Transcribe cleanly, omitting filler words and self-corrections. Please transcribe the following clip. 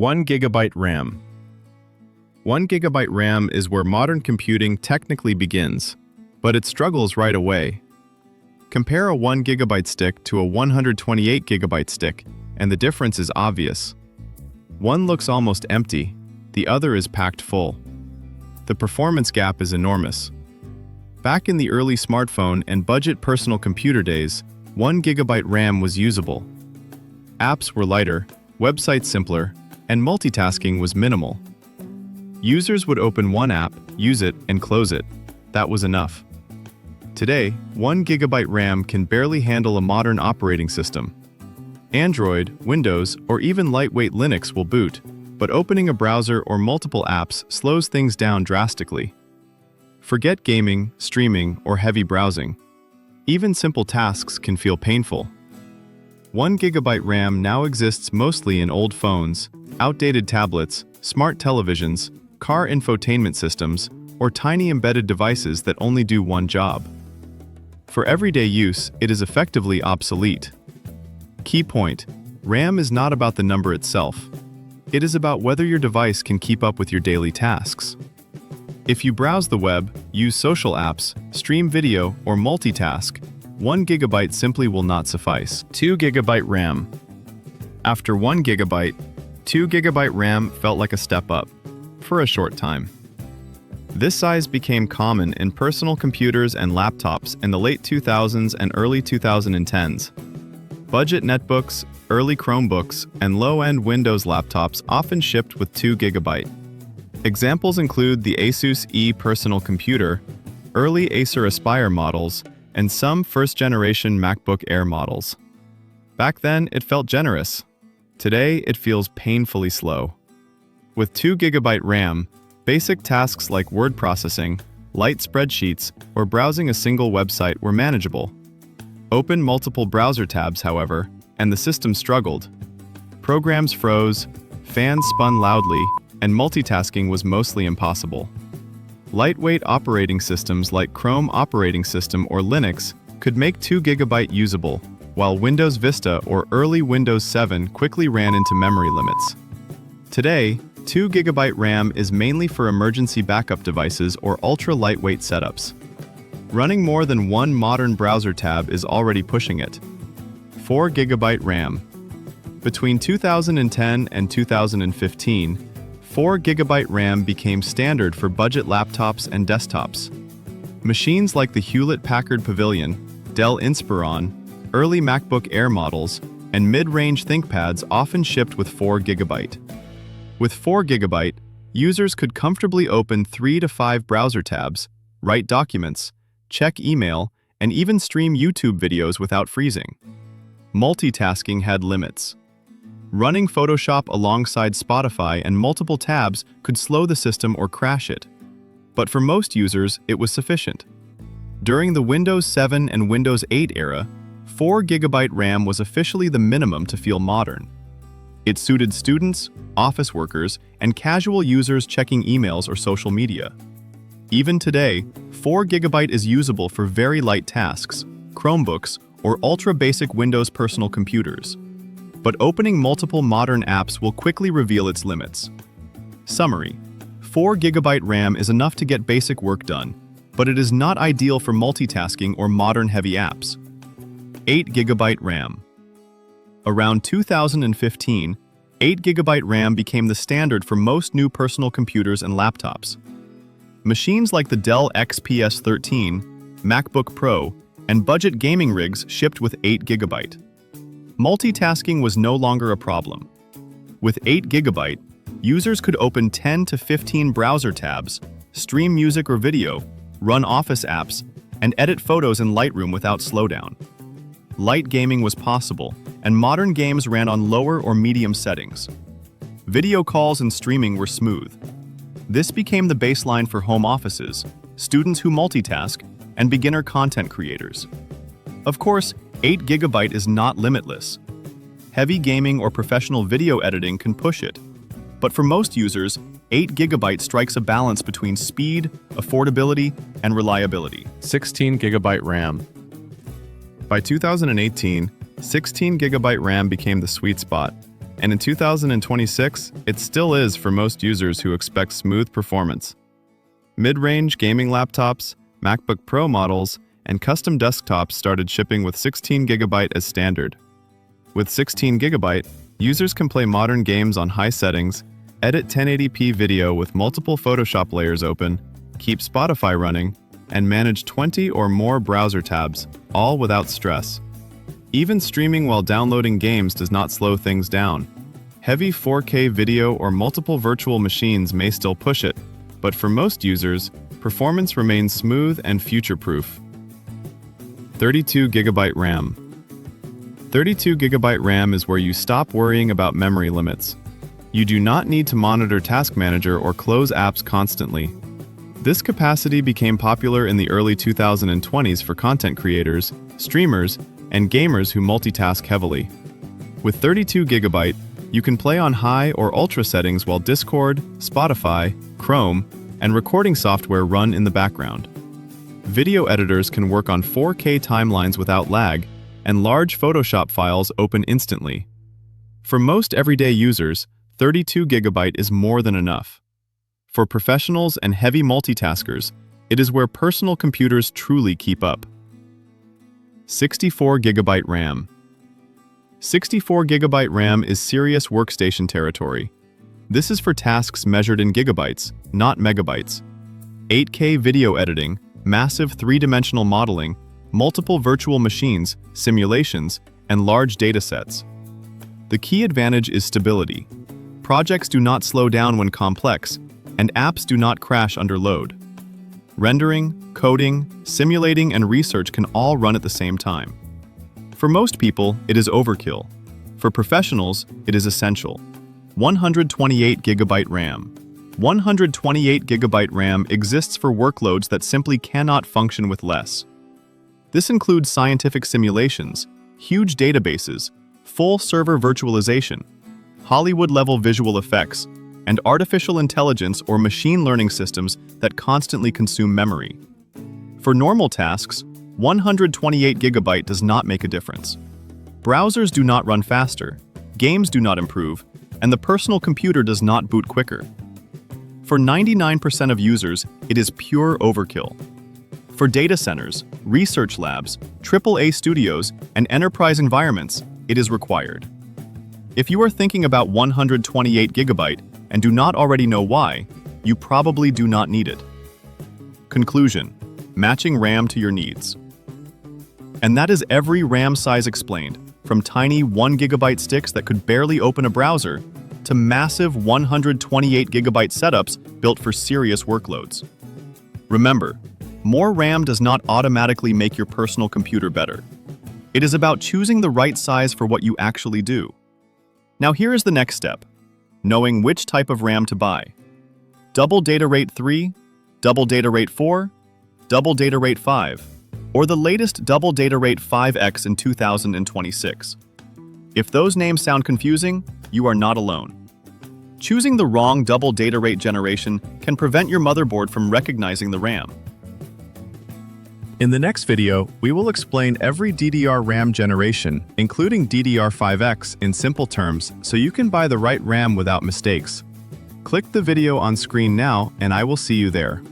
1 gigabyte RAM. 1 gigabyte RAM is where modern computing technically begins, but it struggles right away. Compare a 1 gigabyte stick to a 128 gigabyte stick, and the difference is obvious. One looks almost empty, the other is packed full. The performance gap is enormous. Back in the early smartphone and budget personal computer days, 1 gigabyte RAM was usable. Apps were lighter, websites simpler, and multitasking was minimal. Users would open one app, use it, and close it. That was enough. Today, 1 gigabyte RAM can barely handle a modern operating system. Android, Windows, or even lightweight Linux will boot, but opening a browser or multiple apps slows things down drastically. Forget gaming, streaming, or heavy browsing. Even simple tasks can feel painful. 1 gigabyte RAM now exists mostly in old phones, outdated tablets, smart televisions, car infotainment systems, or tiny embedded devices that only do one job. For everyday use, it is effectively obsolete. Key point: RAM is not about the number itself. It is about whether your device can keep up with your daily tasks. If you browse the web, use social apps, stream video, or multitask, 1 gigabyte simply will not suffice. 2 gigabyte RAM. After 1 gigabyte, 2 gigabyte RAM felt like a step up, for a short time. This size became common in personal computers and laptops in the late 2000s and early 2010s. Budget netbooks, early Chromebooks, and low-end Windows laptops often shipped with 2 gigabyte. Examples include the Asus E personal computer, early Acer Aspire models, and some first-generation MacBook Air models. Back then, it felt generous. Today, it feels painfully slow. With 2 gigabyte RAM, basic tasks like word processing, light spreadsheets, or browsing a single website were manageable. Open multiple browser tabs, however, and the system struggled. Programs froze, fans spun loudly, and multitasking was mostly impossible. Lightweight operating systems like Chrome operating system or Linux could make 2 gigabyte usable, while Windows Vista or early Windows 7 quickly ran into memory limits. Today, 2 gigabyte RAM is mainly for emergency backup devices or ultra-lightweight setups. Running more than one modern browser tab is already pushing it. 4 gigabyte RAM. Between 2010 and 2015, 4 gigabyte RAM became standard for budget laptops and desktops. Machines like the Hewlett-Packard Pavilion, Dell Inspiron, early MacBook Air models, and mid-range ThinkPads often shipped with 4 gigabyte. With 4 gigabyte, users could comfortably open 3 to 5 browser tabs, write documents, check email, and even stream YouTube videos without freezing. Multitasking had limits. Running Photoshop alongside Spotify and multiple tabs could slow the system or crash it. But for most users, it was sufficient. During the Windows 7 and Windows 8 era, 4 gigabyte RAM was officially the minimum to feel modern. It suited students, office workers, and casual users checking emails or social media. Even today, 4 gigabyte is usable for very light tasks, Chromebooks, or ultra-basic Windows personal computers. But opening multiple modern apps will quickly reveal its limits. Summary: 4 gigabyte RAM is enough to get basic work done, but it is not ideal for multitasking or modern heavy apps. 8 gigabyte RAM. Around 2015, 8 gigabyte RAM became the standard for most new personal computers and laptops. Machines like the Dell XPS 13, MacBook Pro, and budget gaming rigs shipped with 8 gigabyte. Multitasking was no longer a problem. With 8 gigabyte, users could open 10 to 15 browser tabs, stream music or video, run office apps, and edit photos in Lightroom without slowdown. Light gaming was possible, and modern games ran on lower or medium settings. Video calls and streaming were smooth. This became the baseline for home offices, students who multitask, and beginner content creators. Of course, 8 gigabyte is not limitless. Heavy gaming or professional video editing can push it. But for most users, 8 gigabyte strikes a balance between speed, affordability, and reliability. 16 gigabyte RAM. By 2018, 16 gigabyte RAM became the sweet spot, And in 2026, it still is for most users who expect smooth performance. Mid-range gaming laptops, MacBook Pro models, and custom desktops started shipping with 16GB as standard. With 16GB, users can play modern games on high settings, edit 1080p video with multiple Photoshop layers open, keep Spotify running, and manage 20 or more browser tabs, all without stress. Even streaming while downloading games does not slow things down. Heavy 4K video or multiple virtual machines may still push it, but for most users, performance remains smooth and future-proof. 32GB RAM. 32GB RAM is where you stop worrying about memory limits. You do not need to monitor Task Manager or close apps constantly. This capacity became popular in the early 2020s for content creators, streamers, and gamers who multitask heavily. With 32GB, you can play on high or ultra settings while Discord, Spotify, Chrome, and recording software run in the background. Video editors can work on 4K timelines without lag, and large Photoshop files open instantly. For most everyday users, 32GB is more than enough. For professionals and heavy multitaskers, it is where personal computers truly keep up. 64GB RAM. 64GB RAM is serious workstation territory. This is for tasks measured in gigabytes, not megabytes. 8K video editing, massive three-dimensional modeling, multiple virtual machines, simulations, and large datasets. The key advantage is stability. Projects do not slow down when complex, and apps do not crash under load. Rendering, coding, simulating, and research can all run at the same time. For most people, it is overkill. For professionals, it is essential. 128GB RAM. 128GB RAM exists for workloads that simply cannot function with less. This includes scientific simulations, huge databases, full server virtualization, Hollywood-level visual effects, and artificial intelligence or machine learning systems that constantly consume memory. For normal tasks, 128GB does not make a difference. Browsers do not run faster, games do not improve, and the personal computer does not boot quicker. For 99% of users, it is pure overkill. For data centers, research labs, AAA studios, and enterprise environments, it is required. If you are thinking about 128GB and do not already know why, you probably do not need it. Conclusion: matching RAM to your needs. And that is every RAM size explained, from tiny 1GB sticks that could barely open a browser, to massive 128GB setups built for serious workloads. Remember, more RAM does not automatically make your personal computer better. It is about choosing the right size for what you actually do. Now here is the next step: knowing which type of RAM to buy. Double data rate 3, double data rate 4, double data rate 5, or the latest double data rate 5X in 2026. If those names sound confusing, you are not alone. Choosing the wrong double data rate generation can prevent your motherboard from recognizing the RAM. In the next video, we will explain every DDR RAM generation, including DDR5X, in simple terms, so you can buy the right RAM without mistakes. Click the video on screen now, and I will see you there.